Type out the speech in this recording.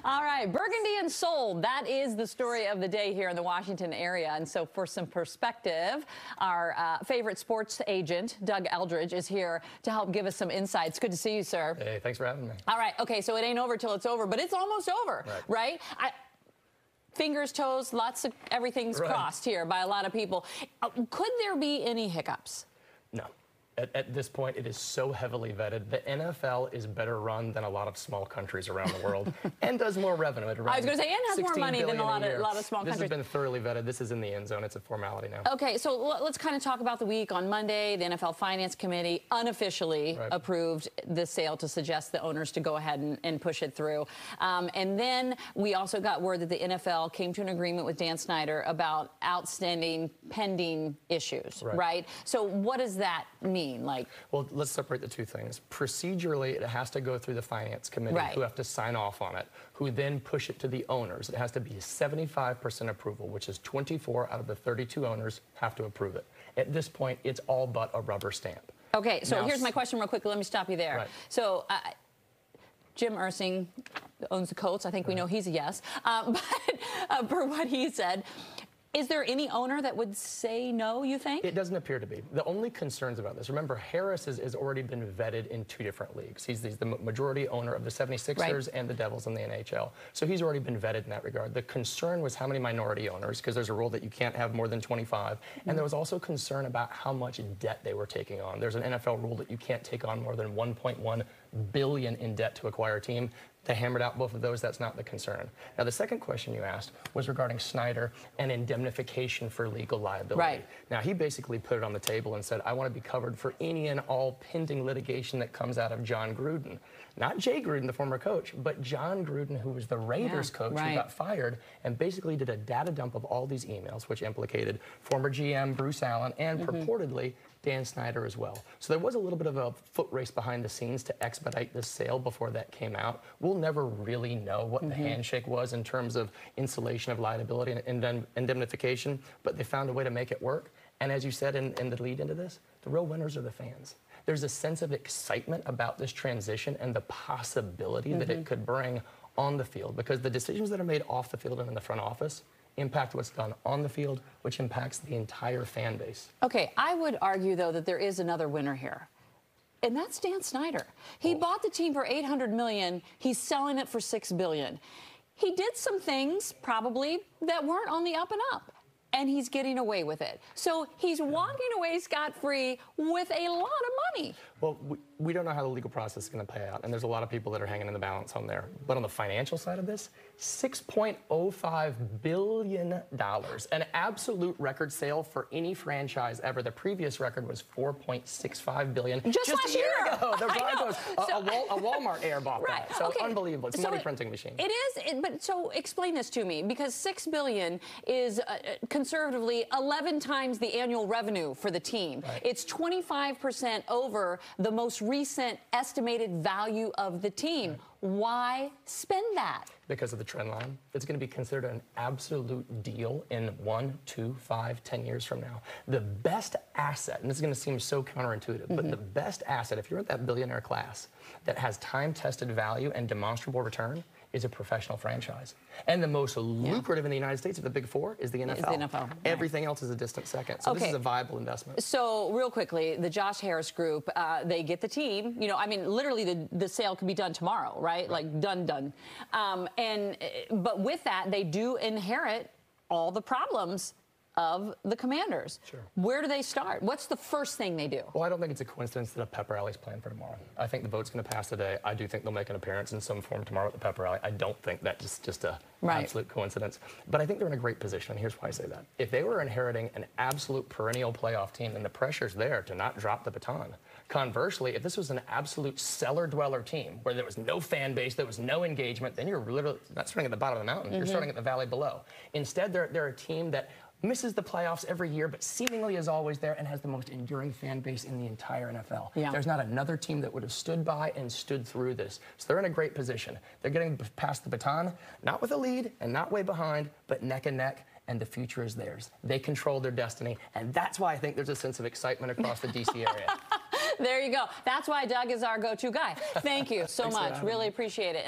All right, burgundy and sold. That is the story of the day here in the Washington area. And so for some perspective, our favorite sports agent, Doug Eldridge, is here to help give us some insights. Good to see you, sir. Hey, thanks for having me. All right, okay, so it ain't over till it's over, but it's almost over, right? Fingers, toes, lots of everything's crossed here by a lot of people. Could there be any hiccups? No. At this point, it is so heavily vetted. The NFL is better run than a lot of small countries around the world and does more revenue. I was going to say, and has more money than a lot of small countries. This has been thoroughly vetted. This is in the end zone. It's a formality now. Okay, so let's kind of talk about the week. On Monday, the NFL Finance Committee unofficially approved the sale to suggest the owners to go ahead and push it through. And then we also got word that the NFL came to an agreement with Dan Snyder about outstanding pending issues, right? So what does that mean? Well, let's separate the two things. Procedurally, it has to go through the Finance Committee, who have to sign off on it, who then push it to the owners. It has to be 75% approval, which is 24 out of the 32 owners have to approve it. At this point, it's all but a rubber stamp. Okay, so here's my question real quickly. Let me stop you there. So Jim Irsing owns the Colts. I think we know he's a yes. But for what he said, is there any owner that would say no, you think? It doesn't appear to be. The only concerns about this, remember, Harris has already been vetted in 2 different leagues. He's the majority owner of the 76ers and the Devils in the NHL. So he's already been vetted in that regard. The concern was how many minority owners, because there's a rule that you can't have more than 25. And there was also concern about how much debt they were taking on. There's an NFL rule that you can't take on more than $1.1 billion in debt to acquire a team. They hammered out both of those. That's not the concern. Now, the second question you asked was regarding Snyder and indemnification for legal liability. Now, he basically put it on the table and said, I want to be covered for any and all pending litigation that comes out of John Gruden. Not Jay Gruden, the former coach, but John Gruden, who was the Raiders coach who got fired and basically did a data dump of all these emails, which implicated former GM Bruce Allen and purportedly Dan Snyder as well. So there was a little bit of a foot race behind the scenes to expedite this sale before that came out. We'll never really know what the handshake was in terms of insulation of liability and indemnification, but they found a way to make it work. And as you said in the lead into this, the real winners are the fans. There's a sense of excitement about this transition and the possibility that it could bring on the field, because the decisions that are made off the field and in the front office impact what's done on the field, which impacts the entire fan base. Okay, I would argue, though, that there is another winner here. And that's Dan Snyder. He bought the team for $800 million. He's selling it for $6 billion. He did some things, probably, that weren't on the up and up. And he's getting away with it. So he's walking away scot-free with a lot of money. Well, we don't know how the legal process is going to pay out, and there's a lot of people that are hanging in the balance on there. But on the financial side of this, $6.05 billion, an absolute record sale for any franchise ever. The previous record was $4.65 billion just last a year ago. The Broncos, a Walmart heir bought that. So unbelievable. It's a money printing machine. It is, but so explain this to me, because $6 billion is conservatively 11 times the annual revenue for the team. It's 25% over the most recent estimated value of the team. Why spend that? Because of the trend line. It's going to be considered an absolute deal in 1, 2, 5, 10 years from now. The best asset, and this is going to seem so counterintuitive, but the best asset, if you're at that billionaire class that has time-tested value and demonstrable return, is a professional franchise. And the most lucrative in the United States of the Big Four is the NFL. Everything else is a distant second. So this is a viable investment. So real quickly, the Josh Harris group, they get the team. You know, I mean, literally the sale could be done tomorrow, right? Like done. But with that, they do inherit all the problems of the Commanders. Where do they start? What's the first thing they do? Well, I don't think it's a coincidence that a pep rally's planned for tomorrow. I think the vote's going to pass today. I do think they'll make an appearance in some form tomorrow at the pep rally. I don't think that's just a absolute coincidence. But I think they're in a great position, and here's why I say that. If they were inheriting an absolute perennial playoff team, then the pressure's there to not drop the baton. Conversely, if this was an absolute cellar-dweller team where there was no fan base, there was no engagement, then you're literally not starting at the bottom of the mountain. You're starting at the valley below. Instead, they're a team that misses the playoffs every year, but seemingly is always there and has the most enduring fan base in the entire NFL. There's not another team that would have stood by and stood through this. So they're in a great position. They're getting past the baton, not with a lead and not way behind, but neck and neck, and the future is theirs. They control their destiny, and that's why I think there's a sense of excitement across the D.C. area. There you go. That's why Doug is our go-to guy. Thank you so much. Really appreciate it.